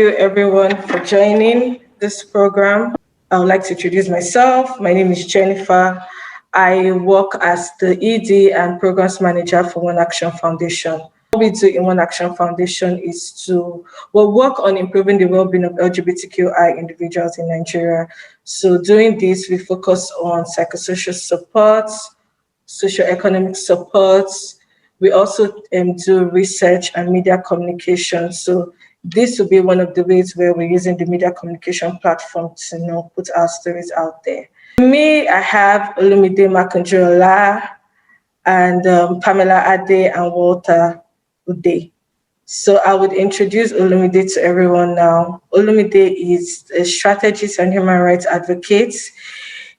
you everyone for joining this program. I would like to introduce myself. My name is Jennifer. I work as the ED and Programs Manager for One Action Foundation. What we do in One Action Foundation is to work on improving the well-being of LGBTQI individuals in Nigeria. So doing this, we focus on psychosocial support, socioeconomic support. We also do research and media communication. So this will be one of the ways where we're using the media communication platform to put our stories out there. Me, I have Olumide Makanjuola and Pamela Ade and Walter Ude. So I would introduce Olumide to everyone now. Olumide is a strategist and human rights advocate.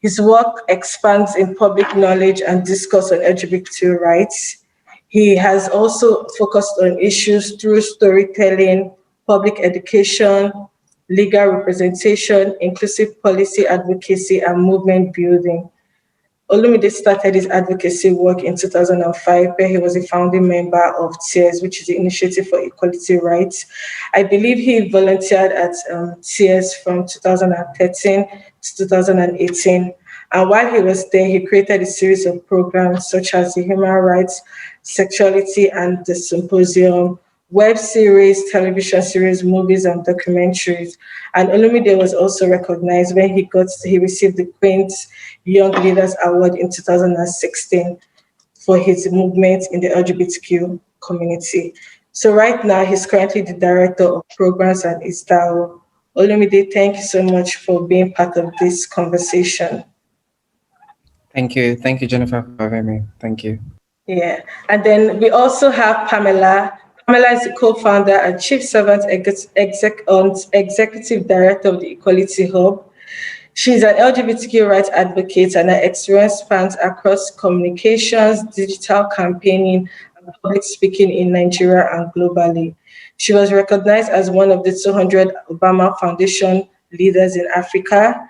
His work expands in public knowledge and discourse on LGBT rights. He has also focused on issues through storytelling, public education, legal representation, inclusive policy advocacy, and movement building. Olumide started his advocacy work in 2005, where he was a founding member of TEARS, which is the Initiative for Equality Rights. I believe he volunteered at TEARS from 2013 to 2018. And while he was there, he created a series of programs such as the Human Rights, Sexuality, and the Symposium, web series, television series, movies, and documentaries. And Olumide was also recognized when he received the Queen's Young Leaders Award in 2016 for his movement in the LGBTQ community. So right now, he's currently the Director of Programs at ISTAO. Olumide, thank you so much for being part of this conversation. Thank you, Jennifer, for having me. Thank you. Yeah, and then we also have Pamela. Pamela is the co-founder and chief servant executive director of the Equality Hub. She's an LGBTQ rights advocate, and her experience spans across communications, digital campaigning, and public speaking in Nigeria and globally. She was recognized as one of the 200 Obama Foundation leaders in Africa.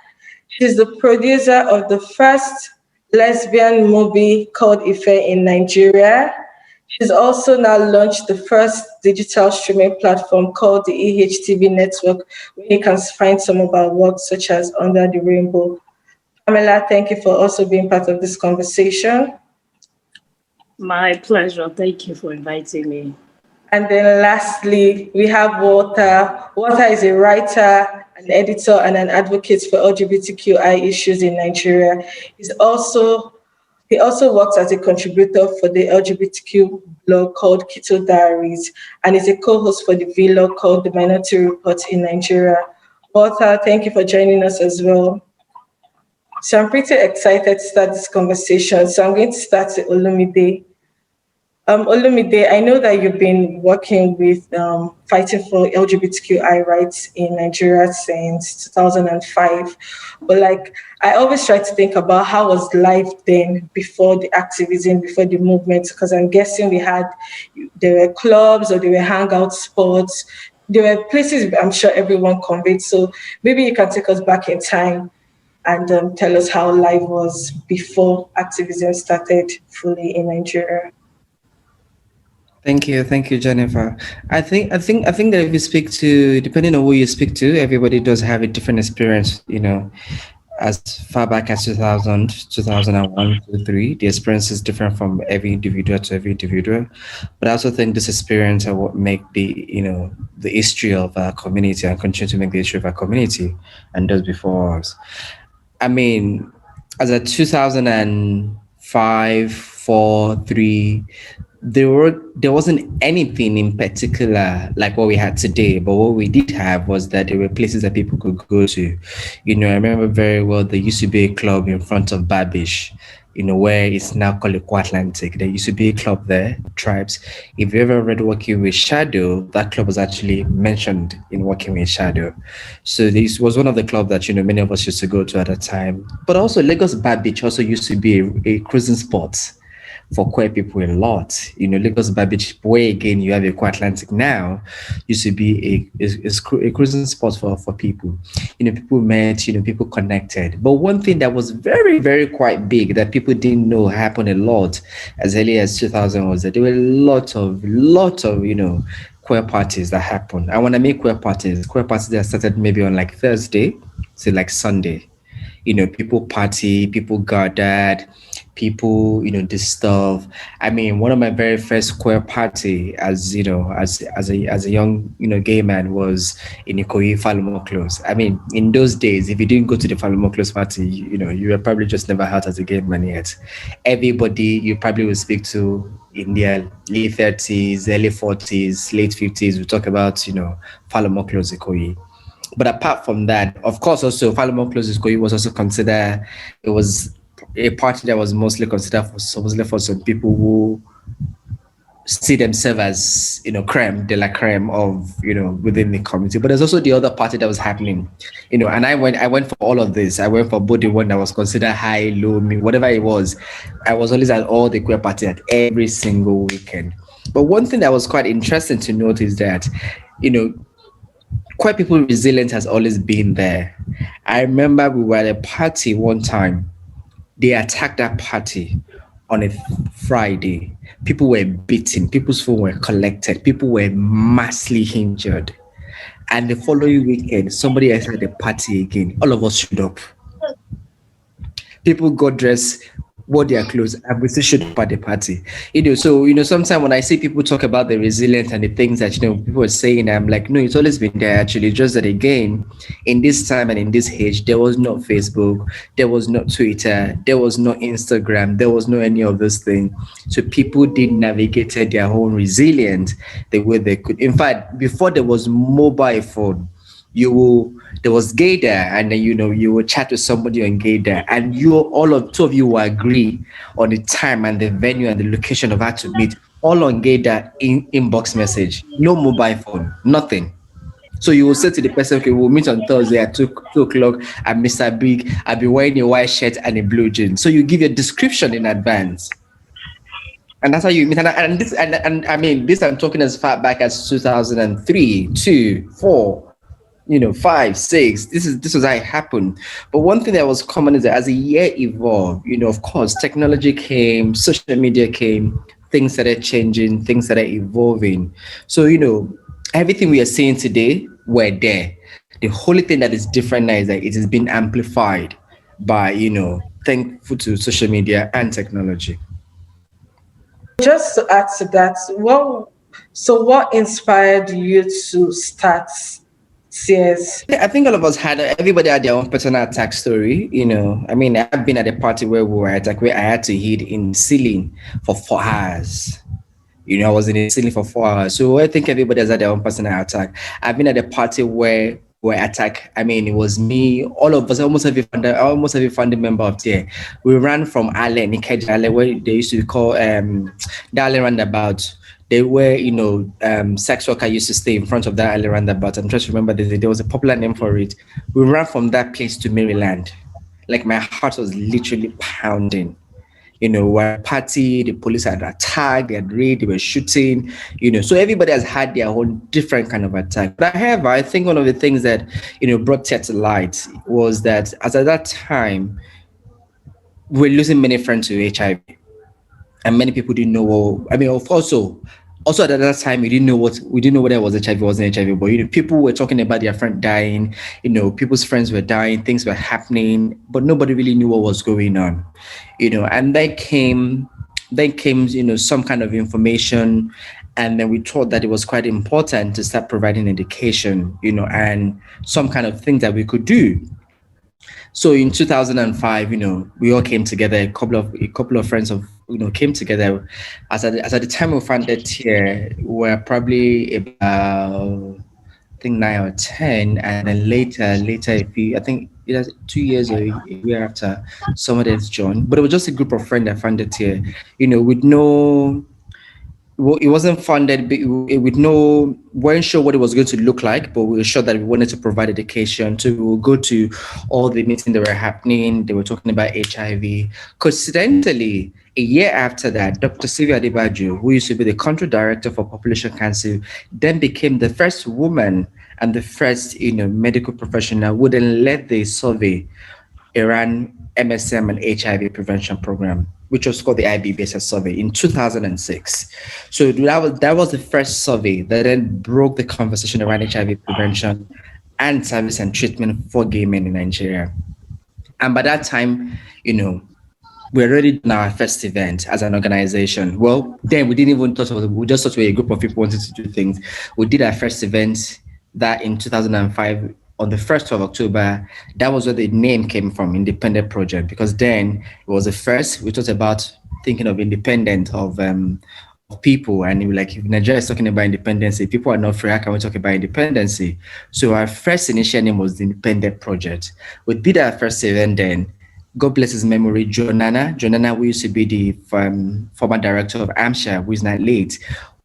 She's the producer of the first lesbian movie called Ife in Nigeria. She's also now launched the first digital streaming platform called the EHTV Network, where you can find some of our work, such as Under the Rainbow. Pamela, thank you for also being part of this conversation. My pleasure. Thank you for inviting me. And then lastly, we have Walter. Walter is a writer, an editor, and an advocate for LGBTQI issues in Nigeria. He also works as a contributor for the LGBTQ blog called Keto Diaries, and is a co-host for the vlog called The Minority Report in Nigeria. Walter, thank you for joining us as well. So I'm pretty excited to start this conversation. So I'm going to start with Olumide. Olumide, I know that you've been working with fighting for LGBTQI rights in Nigeria since 2005. But I always try to think about how was life then before the activism, before the movement, because I'm guessing there were clubs or there were hangout spots. There were places I'm sure everyone conveyed. So maybe you can take us back in time and tell us how life was before activism started fully in Nigeria. Thank you, Jennifer. I think that if you speak to, depending on who you speak to, everybody does have a different experience. As far back as 2000, 2001, 2003, the experience is different from every individual to every individual. But I also think this experience are what make the history of our community and continue to make the history of our community and those before us. I mean, as a 2005, 4, 3. There wasn't anything in particular like what we had today, but what we did have was that there were places that people could go to. I remember very well there used to be a club in front of Babish, where it's now called Eco Atlantic. There used to be a club there, Tribes. If you ever read Working with Shadow, that club was actually mentioned in Working with Shadow. So this was one of the clubs that many of us used to go to at that time. But also Lagos Bar Beach also used to be a cruising spot for queer people a lot. Lagos Bar Beach, where again you have a queer Atlantic now, used to be a cruising spot for people. People met, people connected. But one thing that was very, very quite big that people didn't know happened a lot as early as 2000 was that there were lot of queer parties that happened. And when I mean queer parties that started maybe on like Thursday to like Sunday. People party, people gathered, people, this stuff. I mean, one of my very first queer party as a young, gay man was in Ikoyi Falomo Close. I mean, in those days, if you didn't go to the Falomo Close party, you were probably just never out as a gay man yet. Everybody you probably would speak to in their late 30s, early 40s, late 50s, we talk about, Falomo Close Ikoyi. But apart from that, of course, also Falomo Close Ikoyi was also considered. It was a party that was mostly considered supposedly for some people who see themselves as creme de la creme of within the community. But there's also the other party that was happening, and I went for all of this. I went for both the one that was considered high, low, mid, whatever it was. I was always at all the queer party at every single weekend. But one thing that was quite interesting to note is that queer people resilience has always been there. I remember we were at a party one time. They attacked that party on a Friday. People were beaten. People's phone were collected. People were massively injured. And the following weekend, somebody else had a party again. All of us showed up. People got dressed, wore their clothes, and we still showed up at the party. So sometimes when I see people talk about the resilience and the things that people are saying, I'm like, no, it's always been there actually. Just that again, in this time and in this age, there was no Facebook, there was no Twitter, there was no Instagram, there was no any of those things. So people did navigate their own resilience the way they could. In fact, before there was mobile phone, there was Gator, and then you will chat with somebody on Gator, and two of you will agree on the time and the venue and the location of how to meet, all on Gator inbox message, no mobile phone, nothing. So you will say to the person, okay, we'll meet on Thursday at 2 o'clock at Mr. Big. I'll be wearing a white shirt and a blue jeans. So you give a description in advance. And that's how you meet. And I mean, this I'm talking as far back as 2003, 2, 4. 5, 6. This was how it happened. But one thing that was common is that as the year evolved, of course, technology came, social media came, things started changing, things started evolving. So, everything we are seeing today, we're there. The only thing that is different now is that it has been amplified by, thankful to social media and technology. Just to add to that, what inspired you to start CS? I think all of us everybody had their own personal attack story. I mean, I've been at a party where we were attacked, where I had to hid in the ceiling for 4 hours. I was in the ceiling for 4 hours. So I think everybody has had their own personal attack. I've been at a party where attacked. I mean, it was me, all of us, almost every founding member of TIA. We ran from Ale, Nikeja, where they used to call Darling Roundabout. They were, sex worker used to stay in front of that alley roundabout. I'm trying to remember there was a popular name for it. We ran from that place to Maryland. Like my heart was literally pounding. We're at a party, the police had attacked, they had raided, they were shooting, so everybody has had their own different kind of attack. But however, I think one of the things that, brought it to light was that as at that time, we're losing many friends to HIV. And many people didn't know. Also at that time, we didn't know whether it was HIV or wasn't HIV. But people were talking about their friend dying. People's friends were dying. Things were happening, but nobody really knew what was going on. And then came some kind of information, and then we thought that it was quite important to start providing education. And some kind of things that we could do. So in 2005, we all came together. A couple of friends came together. As at the time we founded here, we were probably about, I think 9 or 10, and then later, I think it was 2 years or a year after, somebody else joined. But it was just a group of friends that founded here. With no. It wasn't funded with weren't sure what it was going to look like, but we were sure that we wanted to provide education. So we would go to all the meetings that were happening. They were talking about HIV. Coincidentally, A year after that, Dr. Sylvia Adibaju, who used to be the country director for Population Council, then became the first woman and the first, medical professional who then led the survey around MSM and HIV prevention program, which was called the IBBSS survey in 2006. So that was the first survey that then broke the conversation around HIV prevention and service and treatment for gay men in Nigeria. And by that time, you know, we already done our first event as an organization. Well, then we didn't even thought of it. We just thought we were a group of people wanting to do things. We did our first event that in 2005 on the 1st of October. That was where the name came from, Independent Project, because then it was the first. We talked about thinking of independent of people, and we like, if Nigeria is talking about independence, if people are not free, how can we talk about independency? So our first initial name was the Independent Project. We did our first event then. God bless his memory, Jonana, who used to be the former director of AMSHA, who is now late,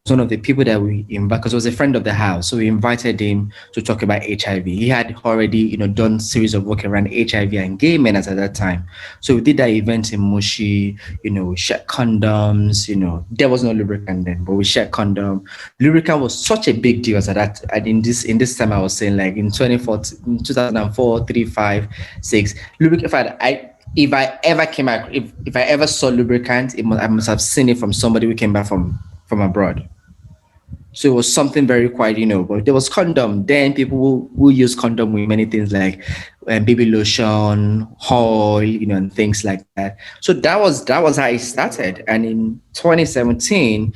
was one of the people that we invited, because he was a friend of the house. So we invited him to talk about HIV. He had already, done series of work around HIV and gay men at that time. So we did that event in Mushi, we shared condoms, there was no lubricant then, but we shared condom. Lubricant was such a big deal at that. And in this time I was saying, like in 2004, 3, 5, 6, lubricant, if I ever came out, if I ever saw lubricant, I must have seen it from somebody who came back from abroad. So it was something very quiet, but there was condom. Then people will use condom with many things like baby lotion, oil, and things like that. So that was how it started. And in 2017,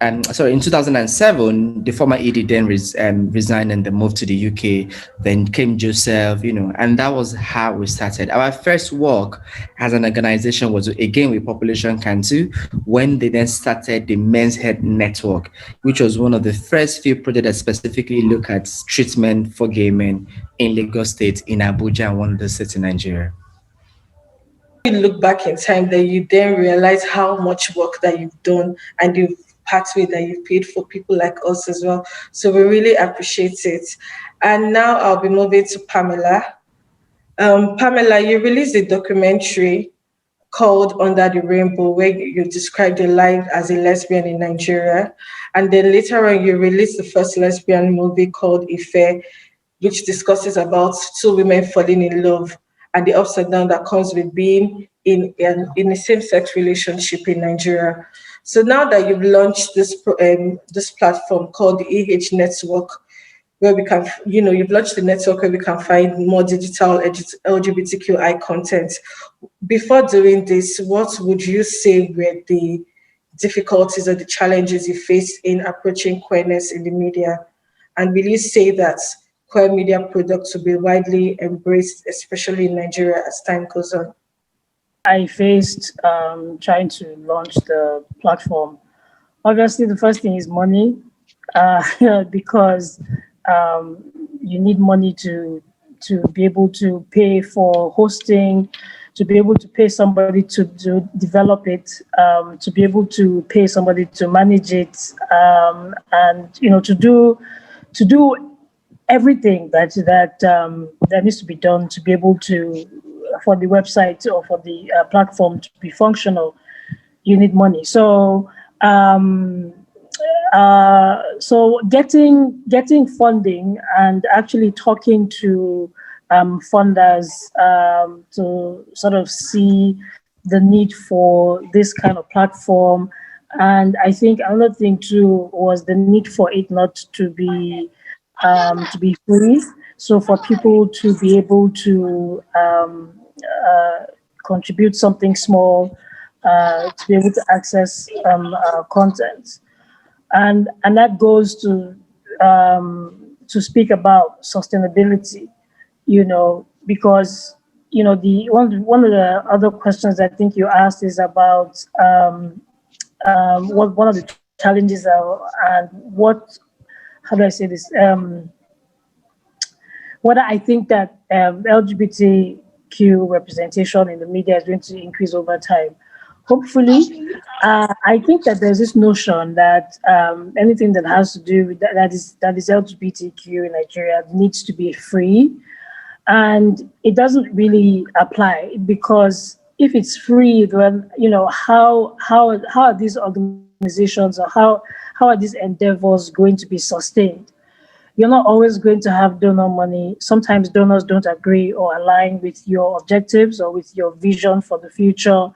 in 2007, the former ED then resigned and then moved to the UK. Then came Joseph, and that was how we started. Our first work as an organization was again with Population Council when they then started the Men's Health Network, which was one of the first few projects that specifically look at treatment for gay men in Lagos State, in Abuja, and one of the states in Nigeria. You look back in time, then you then realize how much work that you've done and the pathway that you've paid for people like us as well. So we really appreciate it. And now I'll be moving to Pamela. Pamela, you released a documentary called Under the Rainbow, where you described your life as a lesbian in Nigeria. And then later on, you released the first lesbian movie called Ife, which discusses about two women falling in love and the ups and downs that comes with being in a same-sex relationship in Nigeria. So now that you've launched this platform called the Network, where we can, you've launched the network where we can find more digital LGBTQI content. Before doing this, what would you say were the difficulties or the challenges you faced in approaching queerness in the media? And will you say that queer media products will be widely embraced, especially in Nigeria, as time goes on? I faced trying to launch the platform. Obviously, the first thing is money, because you need money to be able to pay for hosting, to be able to pay somebody to develop it, to be able to pay somebody to manage it, and to do everything that needs to be done to be able to, for the website or for the platform to be functional. You need money. So so getting funding and actually talking to funders to sort of see the need for this kind of platform. And I think another thing too was the need for it not to be free. So for people to be able to contribute something small, to be able to access content. And that goes to speak about sustainability, because the one of the other questions I think you asked is about what one of the challenges are, and what, how do I say this, whether I think that LGBTQ representation in the media is going to increase over time. Hopefully, I think that there's this notion that anything that has to do with that is LGBTQ in Nigeria needs to be free, and it doesn't really apply, because if it's free, then how are these organizations, or how are these endeavors going to be sustained? You're not always going to have donor money. Sometimes donors don't agree or align with your objectives or with your vision for the future.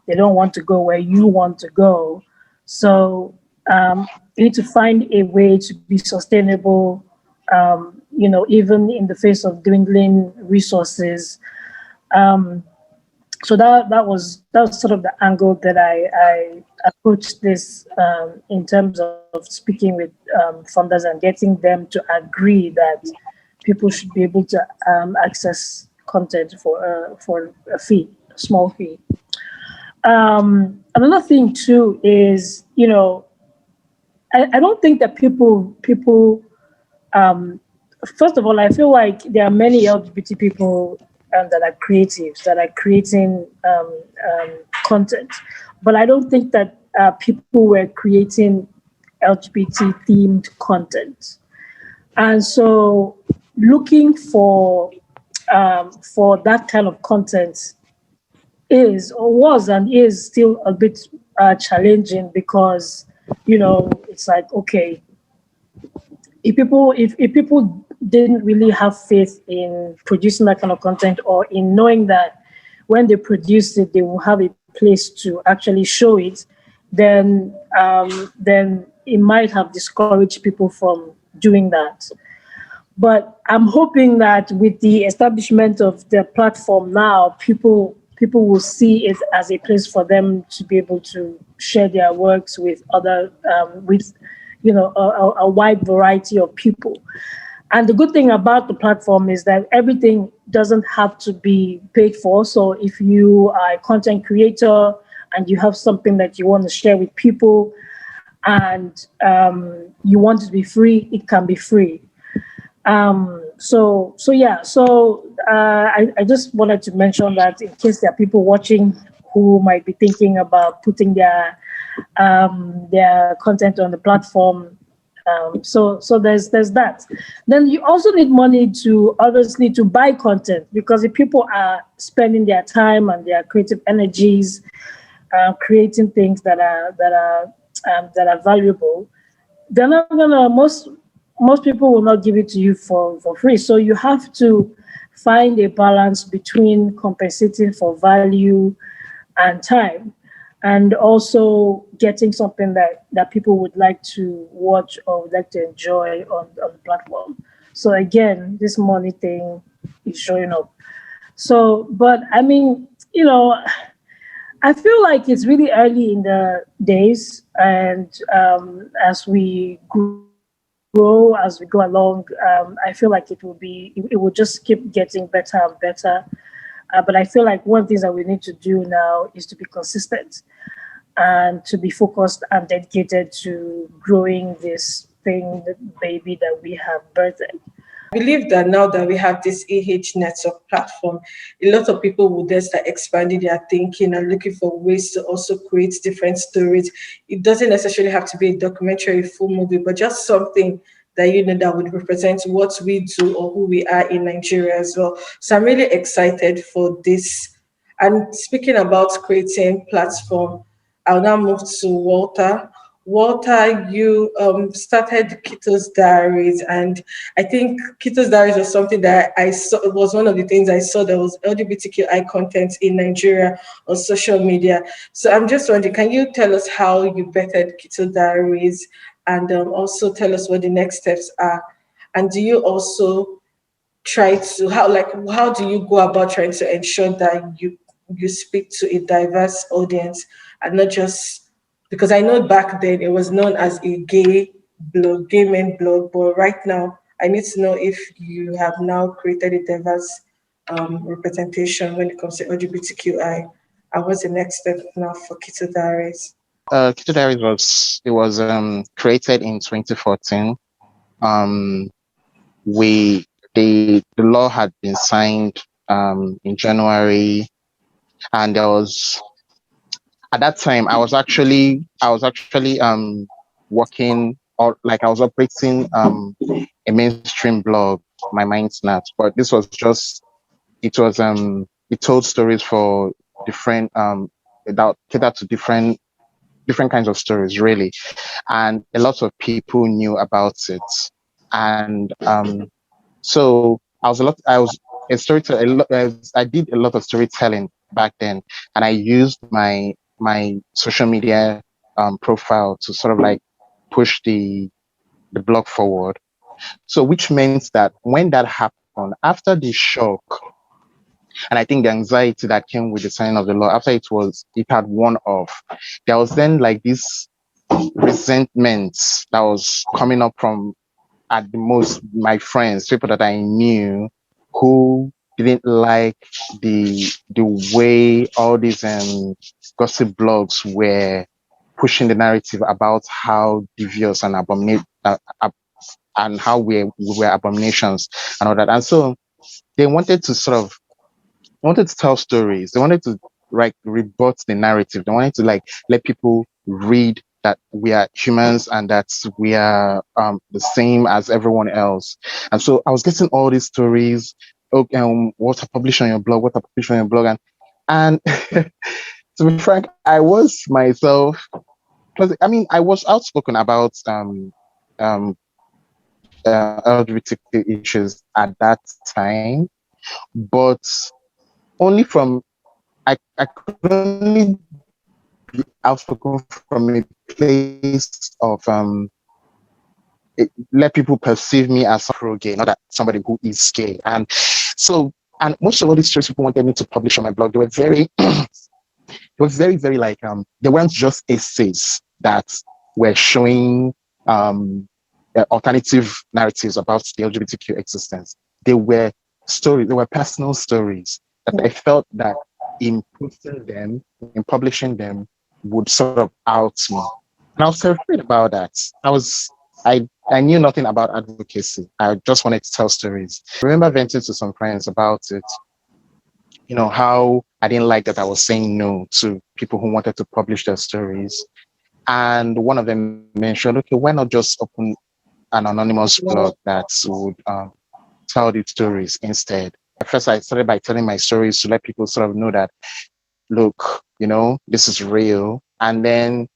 They don't want to go where you want to go. So you need to find a way to be sustainable, even in the face of dwindling resources. So that was sort of the angle that I approached this, in terms of speaking with funders and getting them to agree that people should be able to access content for a fee, a small fee. Another thing too is, I don't think that people first of all, I feel like there are many LGBT people that are creatives, that are creating content, but I don't think that people were creating LGBT themed content. And so, looking for that kind of content is, or was, and is still a bit challenging, because it's like, okay, if people didn't really have faith in producing that kind of content, or in knowing that when they produce it they will have a place to actually show it, then it might have discouraged people from doing that. But I'm hoping that with the establishment of the platform now, people will see it as a place for them to be able to share their works with other with a wide variety of people. And the good thing about the platform is that everything doesn't have to be paid for. So if you are a content creator and you have something that you want to share with people, and you want it to be free, it can be free. I just wanted to mention that, in case there are people watching who might be thinking about putting their content on the platform. So there's that. Then you also need money to, obviously, to buy content, because if people are spending their time and their creative energies creating things that are valuable, they're not gonna most people will not give it to you for free. So you have to find a balance between compensating for value and time, and also getting something that people would like to watch or would like to enjoy on the platform. So again, this money thing is showing up. So, but I mean, I feel like it's really early in the days, and as we grow, as we go along, I feel like it will just keep getting better and better. But I feel like one of the things that we need to do now is to be consistent and to be focused and dedicated to growing this thing, the baby that we have birthed. I believe that now that we have this network platform, a lot of people will then start expanding their thinking and looking for ways to also create different stories. It doesn't necessarily have to be a documentary, a full movie, but just something that that would represent what we do or who we are in Nigeria as well. So I'm really excited for this. And speaking about creating platform, I'll now move to Walter. Walter, you started Keto's Diaries, and I think Keto's Diaries was something that I saw. It was one of the things I saw that was LGBTQI content in Nigeria on social media. So I'm just wondering, can you tell us how you bettered Keto Diaries, and also tell us what the next steps are? And do you also try to how do you go about trying to ensure that you speak to a diverse audience, and not just because I know back then it was known as a gay men blog, but right now I need to know if you have now created a diverse representation when it comes to LGBTQI, and what's the next step now for Keto Diaries? Keto Diaries was created in 2014. Um, we the law had been signed in January, and there was at that time I was actually working, or like I was operating a mainstream blog, my mind snaps, but this was just it told stories for different that cater to different kinds of stories, really, and a lot of people knew about it. And so I was a storyteller. I did a lot of storytelling back then, and I used my social media profile to sort of like push the blog forward. So which means that when that happened, after the shock, and I think the anxiety that came with the signing of the law, after it had worn off, there was then like this resentment that was coming up from, at the most, my friends, people that I knew, who didn't like the way all these gossip blogs were pushing the narrative about how devious and and how we were abominations and all that. And so they wanted to tell stories. They wanted to like rebut the narrative. They wanted to like let people read that we are humans and that we are the same as everyone else. And so I was getting all these stories. Okay, what I publish on your blog, what I publish on your blog, and to be frank, I was myself. I mean, I was outspoken about LGBTQ issues at that time, but only from I could only be outspoken from a place of let people perceive me as pro gay, not that somebody who is gay. And so, and most of all these stories people wanted me to publish on my blog, they were very very like they weren't just essays that were showing alternative narratives about the LGBTQ existence. They were stories, they were personal stories that I felt that in posting them, in publishing them, would sort of out me. And I was terrified about that. I knew nothing about advocacy. I just wanted to tell stories. I remember venting to some friends about it, how I didn't like that I was saying no to people who wanted to publish their stories. And one of them mentioned, okay, why not just open an anonymous blog that would tell these stories instead? At first, I started by telling my stories to let people sort of know that, look, this is real. And then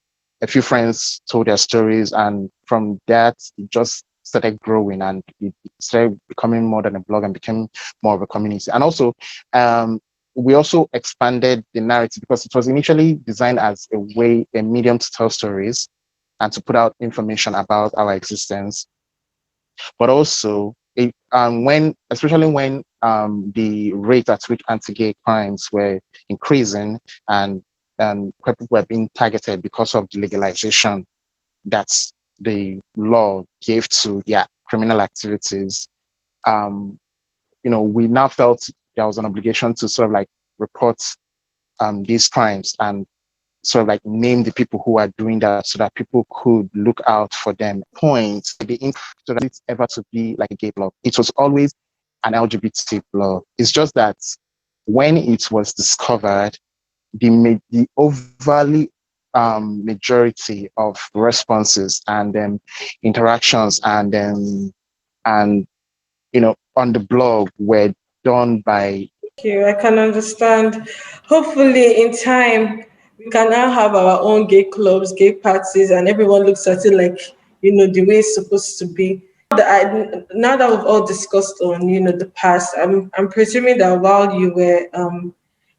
a few friends told their stories, and from that, it just started growing, and it started becoming more than a blog and became more of a community. And also, we also expanded the narrative because it was initially designed as a medium to tell stories and to put out information about our existence. But also, especially when the rate at which anti-gay crimes were increasing and people were being targeted because of the legalization that the law gave to criminal activities, we now felt there was an obligation to sort of like report these crimes and sort of like name the people who are doing that so that people could look out for them. Point so that it's ever to be like a gay blog. It was always an LGBT blog. It's just that when it was discovered, the overly majority of responses and interactions and on the blog were done by. Thank you. I can understand. Hopefully, in time, we can now have our own gay clubs, gay parties, and everyone looks at it like the way it's supposed to be. Now that we've all discussed on the past, I'm presuming that while you were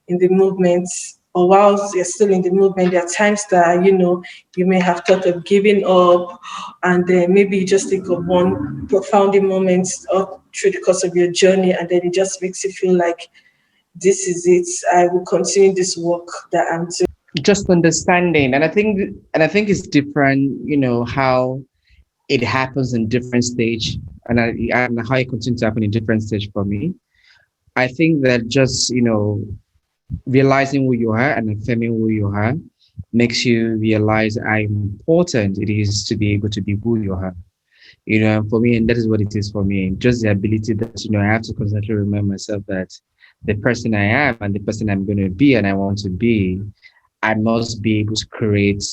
in the movement, or while you're still in the movement, there are times that you may have thought of giving up, and then maybe you just think of one profound moment up through the course of your journey, and then it just makes you feel like this is it. I will continue this work that I'm doing. Just understanding, and I think it's different. How it happens in different stage, and how it continues to happen in different stage for me. I think that just realizing who you are and affirming who you are makes you realize how important it is to be able to be who you are. And for me, and that is what it is for me. Just the ability that I have to constantly remind myself that the person I am and the person I'm going to be and I want to be, I must be able to create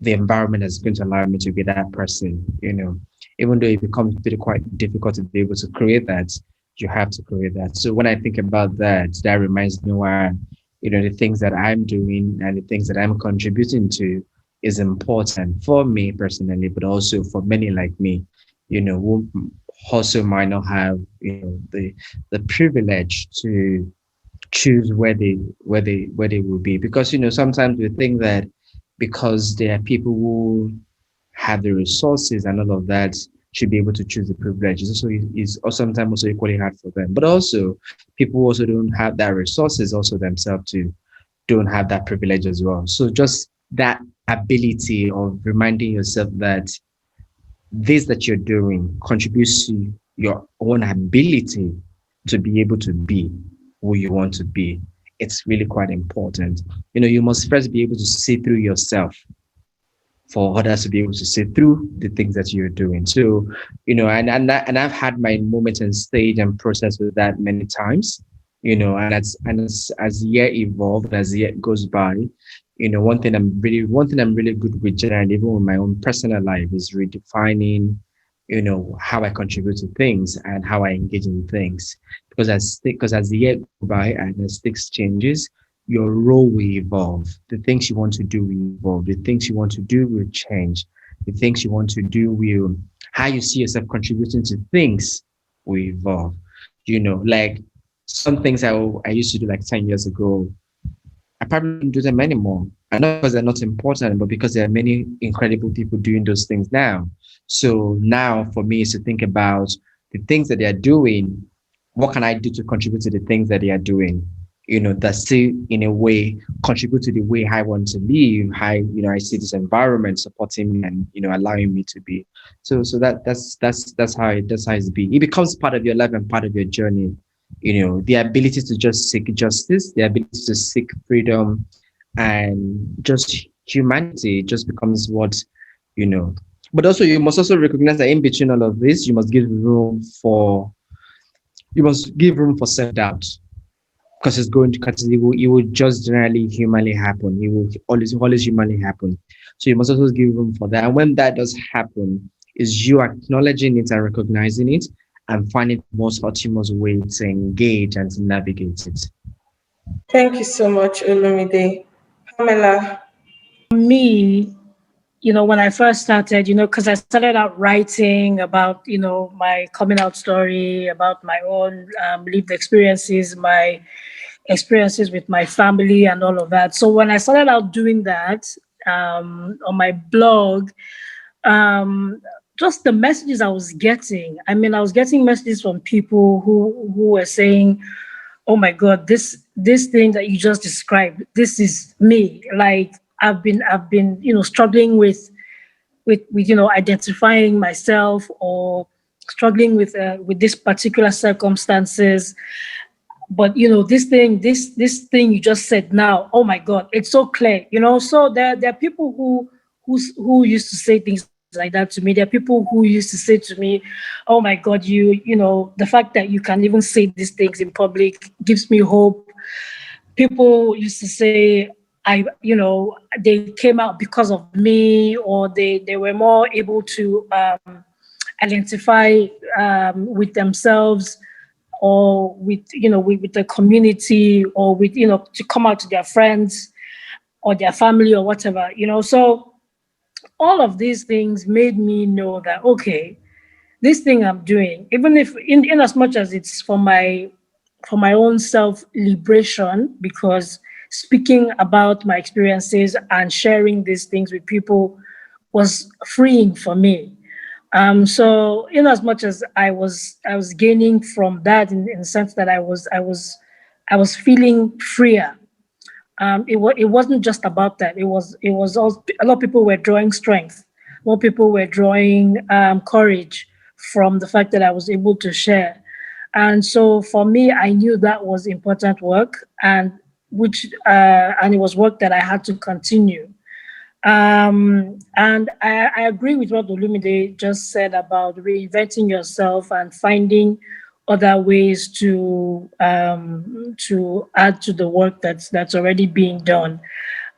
the environment that's going to allow me to be that person. Even though it becomes pretty quite difficult to be able to create that, you have to create that. So when I think about that, that reminds me why, the things that I'm doing and the things that I'm contributing to is important for me personally, but also for many like me, who also might not have, the privilege to choose where they will be. Because sometimes we think that because there are people who have the resources and all of that should be able to choose the privileges. So it's or sometimes also equally hard for them. But also people who also don't have that resources also themselves to don't have that privilege as well. So just that ability of reminding yourself that this that you're doing contributes to your own ability to be able to be who you want to be. It's really quite important. You must first be able to see through yourself for others to be able to see through the things that you're doing. So, and I've had my moments and stage and process with that many times. And as year evolved, as the year goes by, one thing I'm really good with generally, even with my own personal life, is redefining, how I contribute to things and how I engage in things. Because as the year goes by and as things changes, your role will evolve. The things you want to do will evolve. The things you want to do will change. The things you want to do will, how you see yourself contributing to things will evolve. Like some things I used to do like 10 years ago, I probably don't do them anymore. And not because they're not important, but because there are many incredible people doing those things now. So now for me is to think about the things that they are doing. What can I do to contribute to the things that they are doing? That still in a way contribute to the way I want to live, how I see this environment supporting me and allowing me to be. So that's how it's be. It becomes part of your life and part of your journey. The ability to just seek justice, the ability to seek freedom, and just humanity just becomes what you know. But also, you must also recognize that in between all of this, you must give room for self-doubt, because it will just generally humanly happen. It will always humanly happen. So you must also give room for that. And when that does happen, is you acknowledging it and recognizing it and finding the most optimal way to engage and to navigate it. Thank you so much, Olumide. Pamela. Me, when I first started, because I started out writing about, my coming out story, about my own lived experiences, my experiences with my family and all of that. So when I started out doing that on my blog, um, just the messages I was getting, I was getting messages from people who were saying, oh my God, this thing that you just described, this is me. Like I've been struggling with identifying myself, or struggling with this particular circumstances. But this thing you just said now, oh my God, it's so clear. So there are people who used to say things like that to me. There are people who used to say to me, oh my God, the fact that you can even say these things in public gives me hope. People used to say, they came out because of me, or they were more able to identify with themselves, or with the community, or with to come out to their friends or their family or whatever. So all of these things made me know that, okay, this thing I'm doing, even if in as much as it's for my own self liberation, because speaking about my experiences and sharing these things with people was freeing for me. So in as much as I was gaining from that, in the sense that I was feeling freer. It wasn't just about that. It was also, a lot of people were drawing strength. More people were drawing courage from the fact that I was able to share. And so for me, I knew that was important work, and it was work that I had to continue. And I agree with what Olumide just said about reinventing yourself and finding other ways to add to the work that's already being done.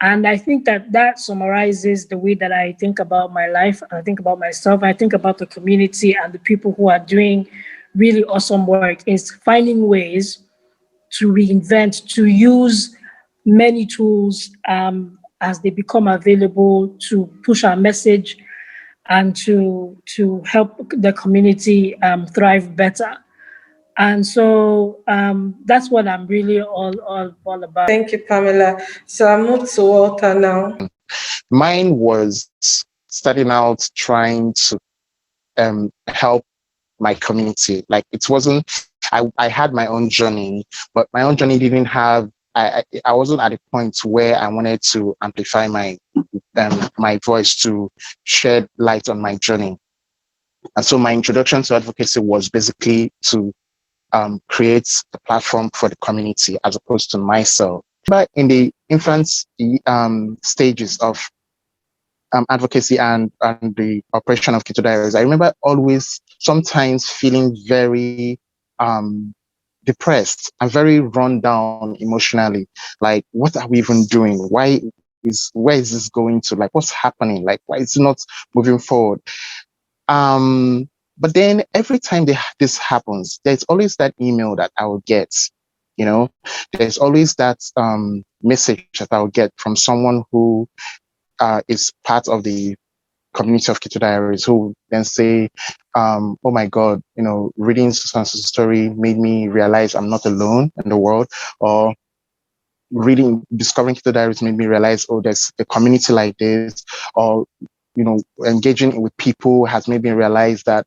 And I think that summarizes the way that I think about my life. I think about myself. I think about the community and the people who are doing really awesome work, is finding ways to reinvent, to use many tools as they become available to push our message and to help the community thrive better. And so that's what I'm really all about. Thank you, Pamela. So I move to Walter now. Mine was starting out trying to help my community. Like it wasn't, I had my own journey, but my own journey didn't have, I wasn't at a point where I wanted to amplify my voice to shed light on my journey. And so my introduction to advocacy was basically to create a platform for the community as opposed to myself. But in the infant stages of advocacy and the operation of Keto Diaries, I remember always sometimes feeling very depressed and very run down emotionally. Like, what are we even doing? Where is this going to? Like, what's happening? Like, why is it not moving forward? But then every time this happens, there's always that email that I will get. You know, there's always that message that I will get from someone who is part of the community of Keto Diaries, who then say, oh my God, you know, reading Susan's story made me realize I'm not alone in the world, or discovering Keto Diaries made me realize, oh, there's a community like this, or, you know, engaging with people has made me realize that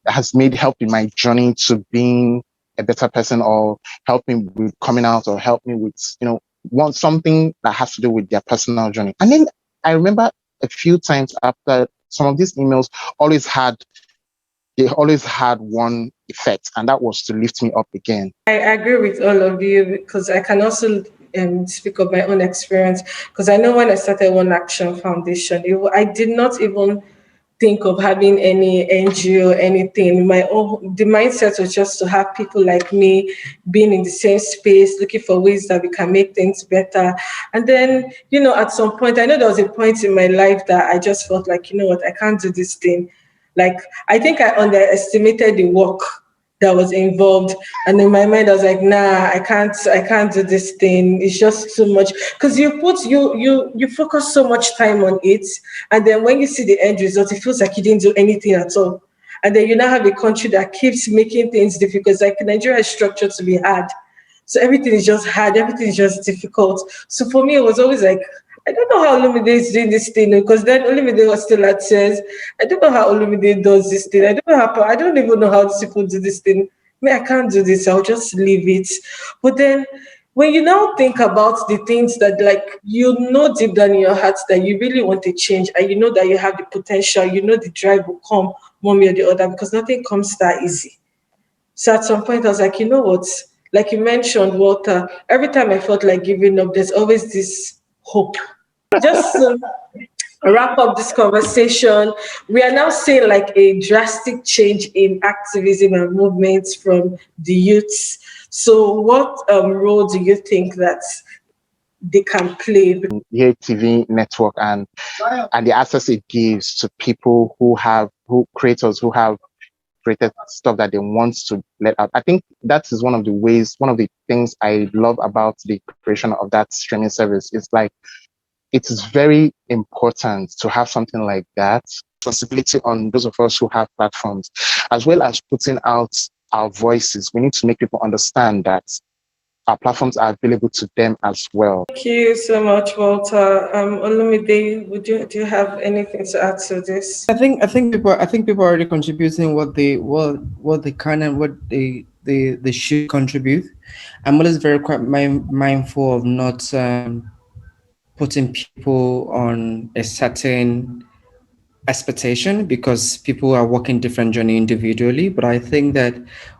helped in my journey to being a better person, or help me with coming out, or help me with, you know, want something that has to do with their personal journey. And then I remember a few times after, some of these emails they always had one effect, and that was to lift me up again. I agree with all of you because I can also speak of my own experience, because I know when I started One Action Foundation, I did not even think of having any NGO or anything. The mindset was just to have people like me being in the same space, looking for ways that we can make things better. And then, you know, at some point, I know there was a point in my life that I just felt like, you know what, I can't do this thing. Like, I think I underestimated the work that was involved, and in my mind I was like, nah, I can't do this thing, it's just too much, because you focus so much time on it, and then when you see the end result, it feels like you didn't do anything at all. And then you now have a country that keeps making things difficult. It's like Nigeria is structured to be hard, so everything is just hard, everything is just difficult. So for me, it was always like, I don't know how Olumide is doing this thing, because then Olumide was still at says, I don't know how Olumide does this thing. I don't even know how these people do this thing. Me, I can't do this. I'll just leave it. But then when you now think about the things that, like, you know deep down in your heart that you really want to change, and you know that you have the potential, you know the drive will come one way or the other, because nothing comes that easy. So at some point, I was like, you know what? Like you mentioned, Walter, every time I felt like giving up, there's always this hope. Just to wrap up this conversation, we are now seeing like a drastic change in activism and movements from the youths. So what role do you think that they can play? Here TV network and the access it gives to people creators who have created stuff that they want to let out. I think that is one of the things I love about the creation of that streaming service. It's like, it is very important to have something like that. Responsibility on those of us who have platforms, as well as putting out our voices. We need to make people understand that our platforms are available to them as well. Thank you so much, Walter. Olumide, do you have anything to add to this? I think people are already contributing what they can and what they should contribute. I'm always very quite mindful of not putting people on a certain expectation, because people are walking different journey individually. But I think that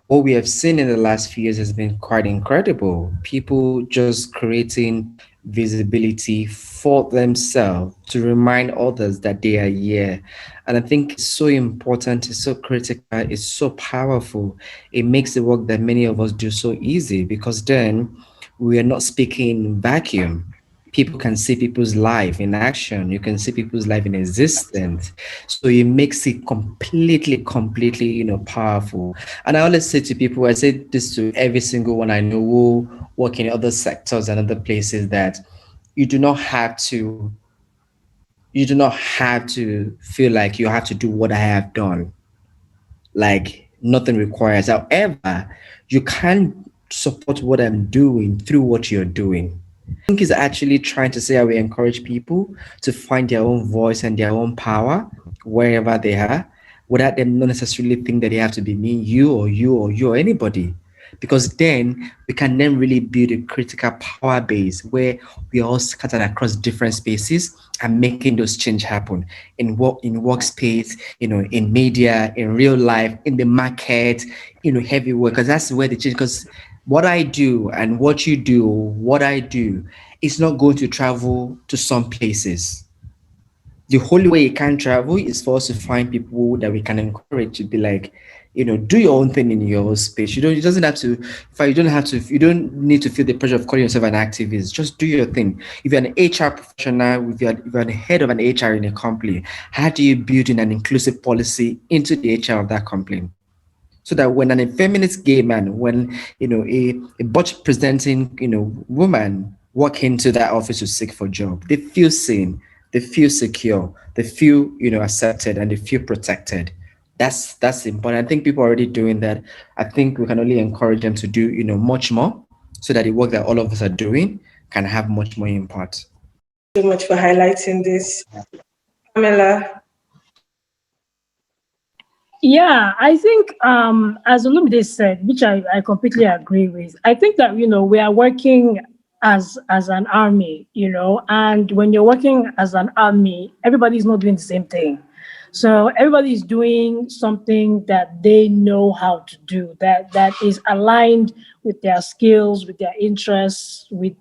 what we have seen in the last few years has been quite incredible. People just creating visibility for themselves to remind others that they are here. And I think it's so important, it's so critical, it's so powerful. It makes the work that many of us do so easy, because then we are not speaking in vacuum. people can see people's life in action. You can see people's life in existence. So it makes it completely, powerful. And I always say to people, I say this to every single one I know who work in other sectors and other places, that you do not have to feel like you have to do what I have done. Like nothing requires. However, you can support what I'm doing through what you're doing. I think is actually trying to say how we encourage people to find their own voice and their own power wherever they are, without them not necessarily think that they have to be me, you or anybody. Because then we can then really build a critical power base where we are all scattered across different spaces and making those change happen in workspace, in media, in real life, in the market, everywhere. Because that's where the change. Because what I do and what you do, what I do, is not going to travel to some places. The only way you can travel is for us to find people that we can encourage to be like, do your own thing in your own space. It doesn't have to, you don't need to feel the pressure of calling yourself an activist. Just do your thing. If you're an HR professional, if you're the head of an HR in a company, how do you build in an inclusive policy into the HR of that company? So that when an feminist gay man, when a butch presenting woman walk into that office to seek for job, they feel seen, they feel secure, they feel accepted, and they feel protected. That's important. I think people are already doing that. I think we can only encourage them to do much more, so that the work that all of us are doing can have much more impact. So much for highlighting this, Pamela. Yeah, I think as Olumide said, which I completely agree with, I think that we are working as an army, and when you're working as an army, everybody's not doing the same thing. So everybody's doing something that they know how to do, that is aligned with their skills, with their interests, with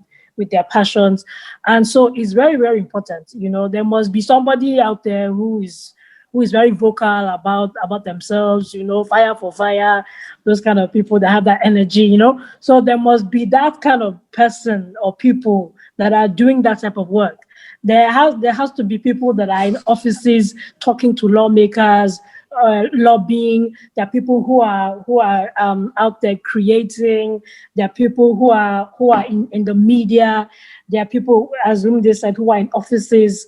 their passions. And so it's very, very important. There must be somebody out there who is very vocal about themselves, fire for fire, those kind of people that have that energy, So there must be that kind of person or people that are doing that type of work. There has to be people that are in offices talking to lawmakers, lobbying. There are people who are out there creating. There are people who are in the media. There are people, as Lumide said, who are in offices,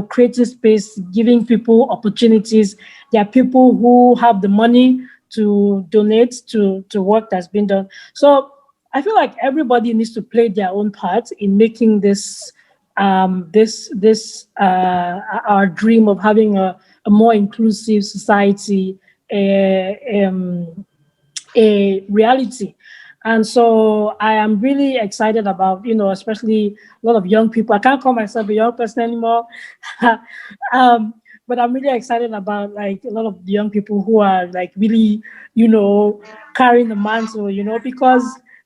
creating space, giving people opportunities. There are people who have the money to donate to work that's been done. So I feel like everybody needs to play their own part in making this our dream of having a more inclusive society a reality. And so I am really excited about, especially a lot of young people. I can't call myself a young person anymore. But I'm really excited about like a lot of the young people who are like really, carrying the mantle, because,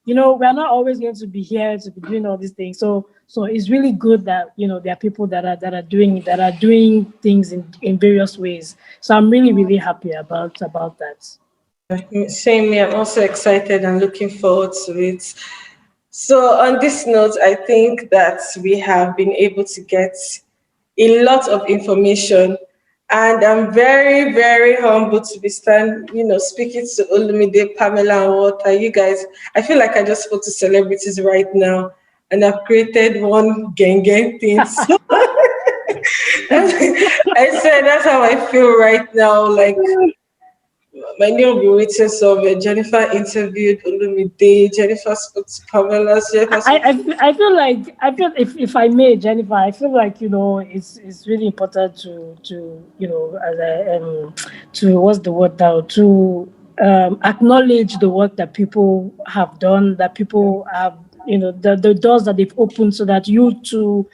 we're not always going to be here to be doing all these things. So it's really good that, there are people that are doing things in various ways. So I'm really, really happy about that. Same here. I'm also excited and looking forward to it. So, on this note, I think that we have been able to get a lot of information, and I'm very, very humbled to be speaking to Olumide, Pamela, and Walter. You guys, I feel like I just spoke to celebrities right now, and I've created one gang thing. So I said that's how I feel right now. Like my name will be written somewhere. Jennifer interviewed Olumide. Jennifer spoke to Pamela. Jennifer spoke I feel if I may, Jennifer, I feel like it's really important to as to what's the word now, to acknowledge the work that people have done, that people have the doors that they've opened, so that you too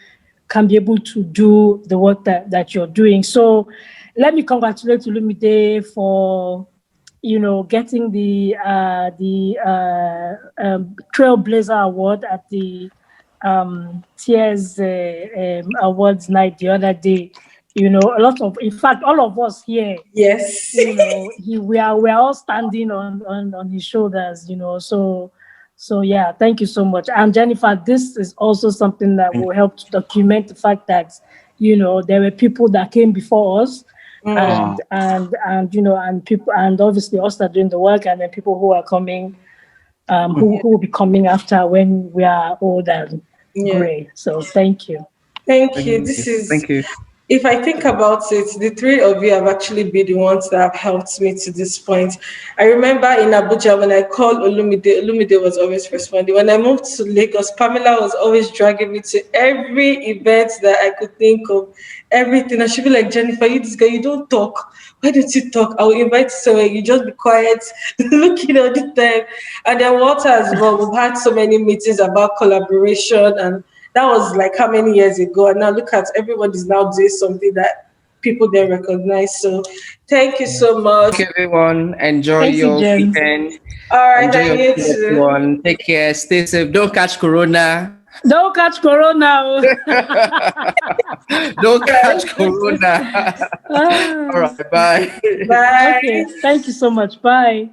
can be able to do the work that you're doing. So let me congratulate Olumide for getting the Trailblazer Award at the Tears Awards night the other day. In fact, all of us here, yes. we are all standing on his shoulders. So yeah, thank you so much. And Jennifer, this is also something that will help to document the fact that, there were people that came before us, and and people, and obviously us that are doing the work, and then people who are coming, who will be coming after when we are old and Yeah. gray. So thank you. Thank you. Thank This you. is, Thank you. if I think about it, the three of you have actually been the ones that have helped me to this point. I remember in Abuja when I called Olumide was always responding. When I moved to Lagos, Pamela was always dragging me to every event that I could think of, everything. And she'd be like, Jennifer, you this guy, you don't talk. Why don't you talk? I will invite you somewhere, you just be quiet, looking all the time. And then Walter as well, we've had so many meetings about collaboration, and that was like how many years ago? And now look at everybody's now doing something that people then recognize. So thank you so much. Thank you, everyone. Enjoy Thank you, your Jen. weekend. All right, Enjoy and your you weekend, too. everyone. Take care. Stay safe. Don't catch corona. Don't catch corona. Don't catch corona. All Ah, right. Bye. Bye. okay, thank you so much. Bye.